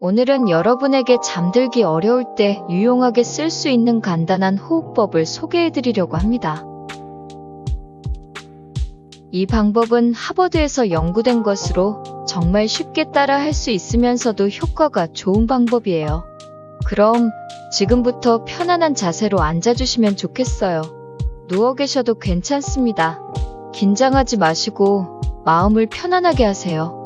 오늘은 여러분에게 잠들기 어려울 때 유용하게 쓸 수 있는 간단한 호흡법을 소개해드리려고 합니다. 이 방법은 하버드에서 연구된 것으로 정말 쉽게 따라 할 수 있으면서도 효과가 좋은 방법이에요. 그럼 지금부터 편안한 자세로 앉아주시면 좋겠어요. 누워 계셔도 괜찮습니다. 긴장하지 마시고 마음을 편안하게 하세요.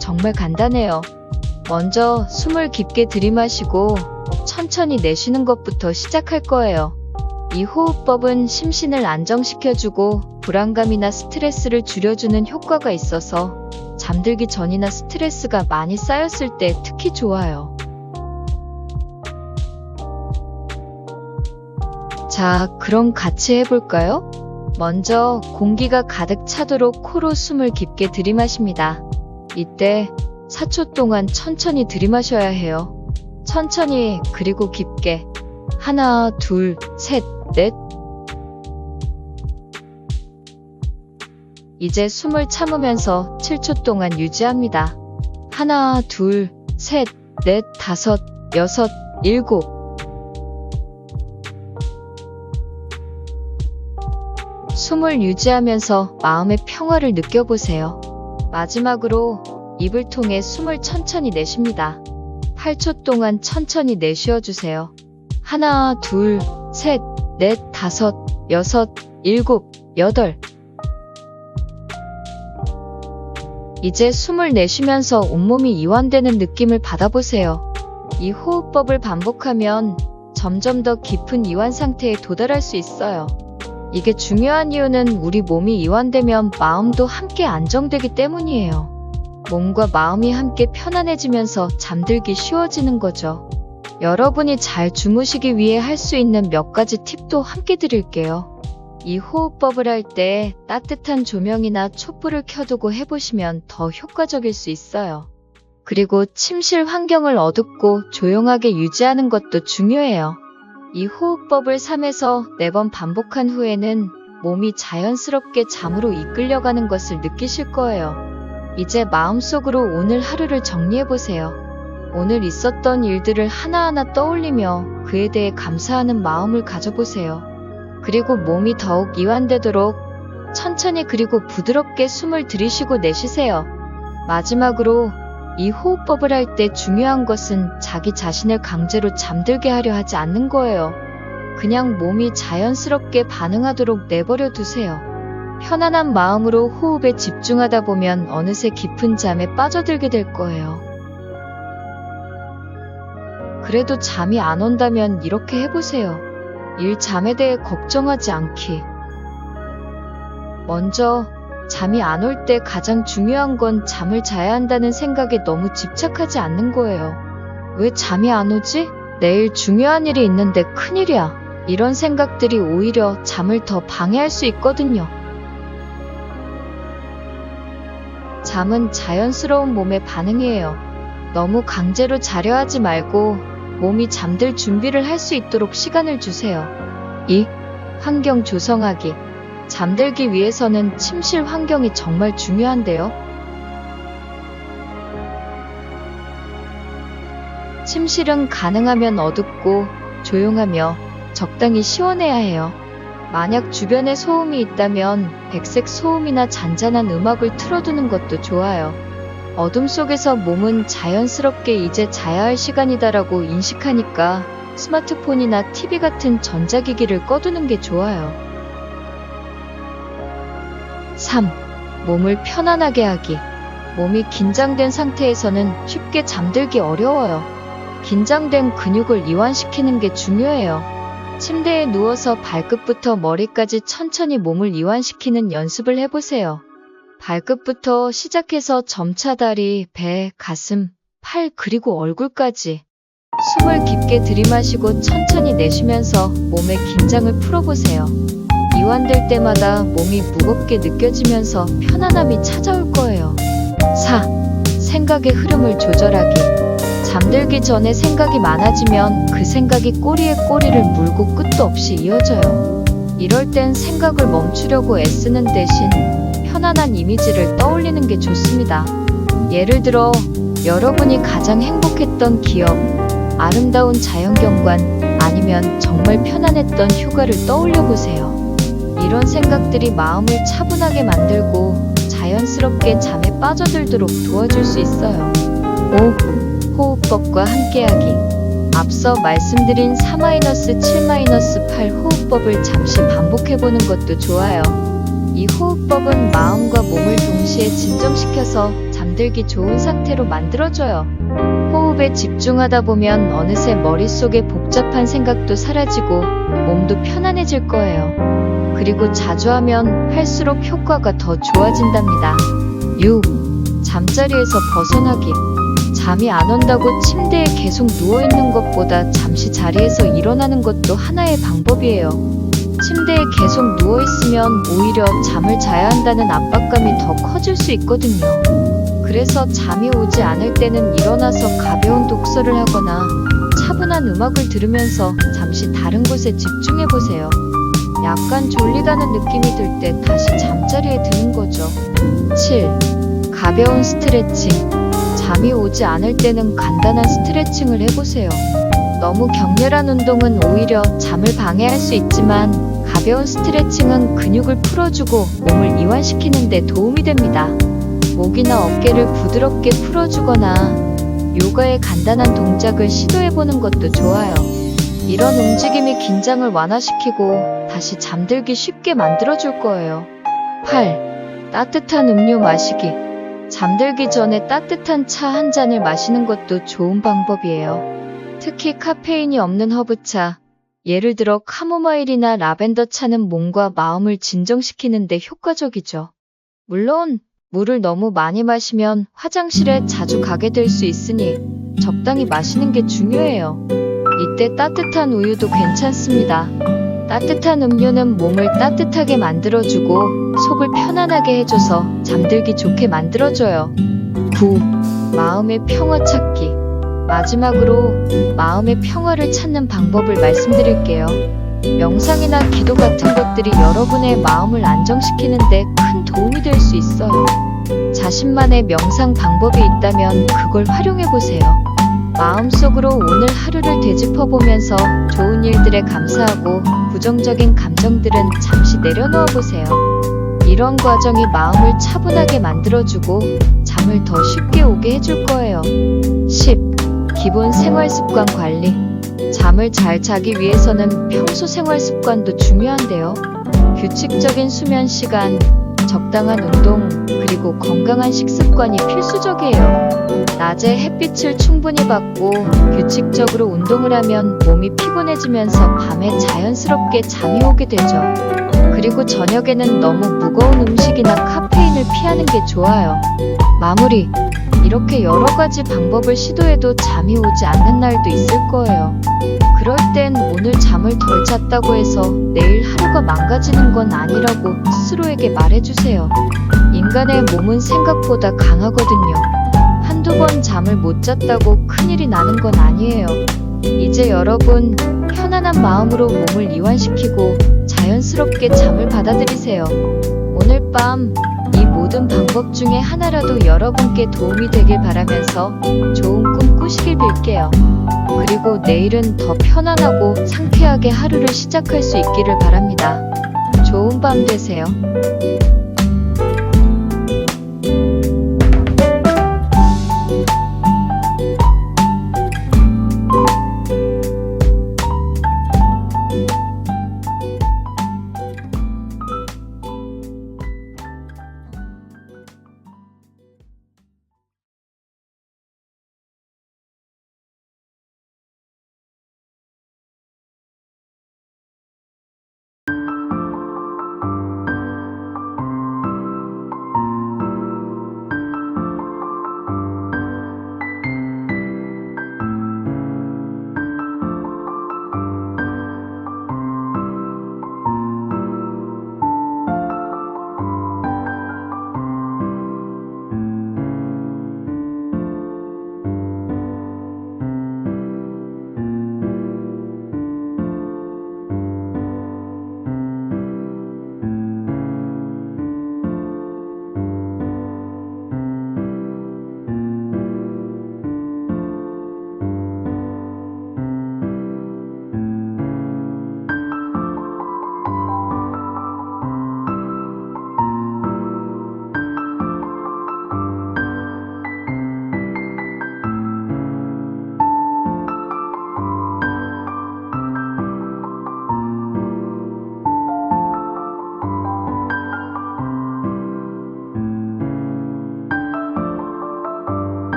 정말 간단해요. 먼저 숨을 깊게 들이마시고 천천히 내쉬는 것부터 시작할 거예요. 이 호흡법은 심신을 안정시켜주고 불안감이나 스트레스를 줄여주는 효과가 있어서 잠들기 전이나 스트레스가 많이 쌓였을 때 특히 좋아요. 자, 그럼 같이 해볼까요? 먼저 공기가 가득 차도록 코로 숨을 깊게 들이마십니다. 이때 4초 동안 천천히 들이마셔야 해요. 천천히 그리고 깊게. 하나, 둘, 셋, 넷. 이제 숨을 참으면서 7초 동안 유지합니다. 하나, 둘, 셋, 넷, 다섯, 여섯, 일곱. 숨을 유지하면서 마음의 평화를 느껴보세요. 마지막으로 입을 통해 숨을 천천히 내쉽니다. 8초 동안 천천히 내쉬어주세요. 하나, 둘, 셋, 넷, 다섯, 여섯, 일곱, 여덟. 이제 숨을 내쉬면서 온몸이 이완되는 느낌을 받아보세요. 이 호흡법을 반복하면 점점 더 깊은 이완 상태에 도달할 수 있어요. 이게 중요한 이유는 우리 몸이 이완되면 마음도 함께 안정되기 때문이에요. 몸과 마음이 함께 편안해지면서 잠들기 쉬워지는 거죠. 여러분이 잘 주무시기 위해 할 수 있는 몇 가지 팁도 함께 드릴게요. 이 호흡법을 할 때 따뜻한 조명이나 촛불을 켜두고 해보시면 더 효과적일 수 있어요. 그리고 침실 환경을 어둡고 조용하게 유지하는 것도 중요해요. 이 호흡법을 3에서 4번 반복한 후에는 몸이 자연스럽게 잠으로 이끌려가는 것을 느끼실 거예요. 이제 마음속으로 오늘 하루를 정리해보세요. 오늘 있었던 일들을 하나하나 떠올리며 그에 대해 감사하는 마음을 가져보세요. 그리고 몸이 더욱 이완되도록 천천히 그리고 부드럽게 숨을 들이쉬고 내쉬세요. 마지막으로 이 호흡법을 할 때 중요한 것은 자기 자신을 강제로 잠들게 하려 하지 않는 거예요. 그냥 몸이 자연스럽게 반응하도록 내버려 두세요. 편안한 마음으로 호흡에 집중하다 보면 어느새 깊은 잠에 빠져들게 될 거예요. 그래도 잠이 안 온다면 이렇게 해보세요. 잠에 대해 걱정하지 않기. 먼저 잠이 안 올 때 가장 중요한 건 잠을 자야 한다는 생각에 너무 집착하지 않는 거예요. 왜 잠이 안 오지? 내일 중요한 일이 있는데 큰일이야. 이런 생각들이 오히려 잠을 더 방해할 수 있거든요. 잠은 자연스러운 몸의 반응이에요. 너무 강제로 자려 하지 말고 몸이 잠들 준비를 할 수 있도록 시간을 주세요. 2. 환경 조성하기. 잠들기 위해서는 침실 환경이 정말 중요한데요. 침실은 가능하면 어둡고 조용하며 적당히 시원해야 해요. 만약 주변에 소음이 있다면 백색 소음이나 잔잔한 음악을 틀어두는 것도 좋아요. 어둠 속에서 몸은 자연스럽게 이제 자야 할 시간이다라고 인식하니까 스마트폰이나 TV 같은 전자기기를 꺼두는 게 좋아요. 3. 몸을 편안하게 하기. 몸이 긴장된 상태에서는 쉽게 잠들기 어려워요. 긴장된 근육을 이완시키는 게 중요해요. 침대에 누워서 발끝부터 머리까지 천천히 몸을 이완시키는 연습을 해보세요. 발끝부터 시작해서 점차 다리, 배, 가슴, 팔 그리고 얼굴까지. 숨을 깊게 들이마시고 천천히 내쉬면서 몸의 긴장을 풀어보세요. 이완될 때마다 몸이 무겁게 느껴지면서 편안함이 찾아올 거예요. 4. 생각의 흐름을 조절하기. 잠들기 전에 생각이 많아지면 그 생각이 꼬리에 꼬리를 물고 끝도 없이 이어져요. 이럴 땐 생각을 멈추려고 애쓰는 대신 편안한 이미지를 떠올리는 게 좋습니다. 예를 들어, 여러분이 가장 행복했던 기억, 아름다운 자연경관, 아니면 정말 편안했던 휴가를 떠올려 보세요. 이런 생각들이 마음을 차분하게 만들고 자연스럽게 잠에 빠져들도록 도와줄 수 있어요. 5. 호흡법과 함께하기. 앞서 말씀드린 4-7-8 호흡법을 잠시 반복해보는 것도 좋아요. 이 호흡법은 마음과 몸을 동시에 진정시켜서 잠들기 좋은 상태로 만들어줘요. 호흡에 집중하다 보면 어느새 머릿속에 복잡한 생각도 사라지고 몸도 편안해질 거예요. 그리고 자주 하면 할수록 효과가 더 좋아진답니다. 6. 잠자리에서 벗어나기. 잠이 안 온다고 침대에 계속 누워있는 것보다 잠시 자리에서 일어나는 것도 하나의 방법이에요. 침대에 계속 누워있으면 오히려 잠을 자야 한다는 압박감이 더 커질 수 있거든요. 그래서 잠이 오지 않을 때는 일어나서 가벼운 독서를 하거나 차분한 음악을 들으면서 잠시 다른 곳에 집중해보세요. 약간 졸리다는 느낌이 들 때 다시 잠자리에 드는 거죠. 7. 가벼운 스트레칭. 잠이 오지 않을 때는 간단한 스트레칭을 해보세요. 너무 격렬한 운동은 오히려 잠을 방해할 수 있지만 가벼운 스트레칭은 근육을 풀어주고 몸을 이완시키는 데 도움이 됩니다. 목이나 어깨를 부드럽게 풀어주거나 요가의 간단한 동작을 시도해보는 것도 좋아요. 이런 움직임이 긴장을 완화시키고 다시 잠들기 쉽게 만들어줄 거예요. 8. 따뜻한 음료 마시기. 잠들기 전에 따뜻한 차 한 잔을 마시는 것도 좋은 방법이에요. 특히 카페인이 없는 허브차, 예를 들어 카모마일이나 라벤더 차는 몸과 마음을 진정시키는 데 효과적이죠. 물론 물을 너무 많이 마시면 화장실에 자주 가게 될 수 있으니 적당히 마시는 게 중요해요. 이때 따뜻한 우유도 괜찮습니다. 따뜻한 음료는 몸을 따뜻하게 만들어주고 속을 편안하게 해줘서 잠들기 좋게 만들어줘요. 9. 마음의 평화 찾기. 마지막으로 마음의 평화를 찾는 방법을 말씀드릴게요. 명상이나 기도 같은 것들이 여러분의 마음을 안정시키는 데 큰 도움이 될 수 있어요. 자신만의 명상 방법이 있다면 그걸 활용해보세요. 마음속으로 오늘 하루를 되짚어보면서 좋은 일들에 감사하고 부정적인 감정들은 잠시 내려놓아 보세요. 이런 과정이 마음을 차분하게 만들어주고 잠을 더 쉽게 오게 해줄 거예요. 10. 기본 생활습관 관리. 잠을 잘 자기 위해서는 평소 생활습관도 중요한데요. 규칙적인 수면 시간, 적당한 운동, 그리고 건강한 식습관이 필수적이에요. 낮에 햇빛을 충분히 받고 규칙적으로 운동을 하면 몸이 피곤해지면서 밤에 자연스럽게 잠이 오게 되죠. 그리고 저녁에는 너무 무거운 음식이나 카페인을 피하는 게 좋아요. 마무리. 이렇게 여러 가지 방법을 시도해도 잠이 오지 않는 날도 있을 거예요. 그럴 땐 오늘 잠을 덜 잤다고 해서 내일 하루가 망가지는 건 아니라고 스스로에게 말해주세요. 인간의 몸은 생각보다 강하거든요. 한두 번 잠을 못 잤다고 큰일이 나는 건 아니에요. 이제 여러분, 편안한 마음으로 몸을 이완시키고 자연스럽게 잠을 받아들이세요. 오늘 밤 이 모든 방법 중에 하나라도 여러분께 도움이 되길 바라면서 좋은 꿈 꾸시길 빌게요. 그리고 내일은 더 편안하고 상쾌하게 하루를 시작할 수 있기를 바랍니다. 좋은 밤 되세요.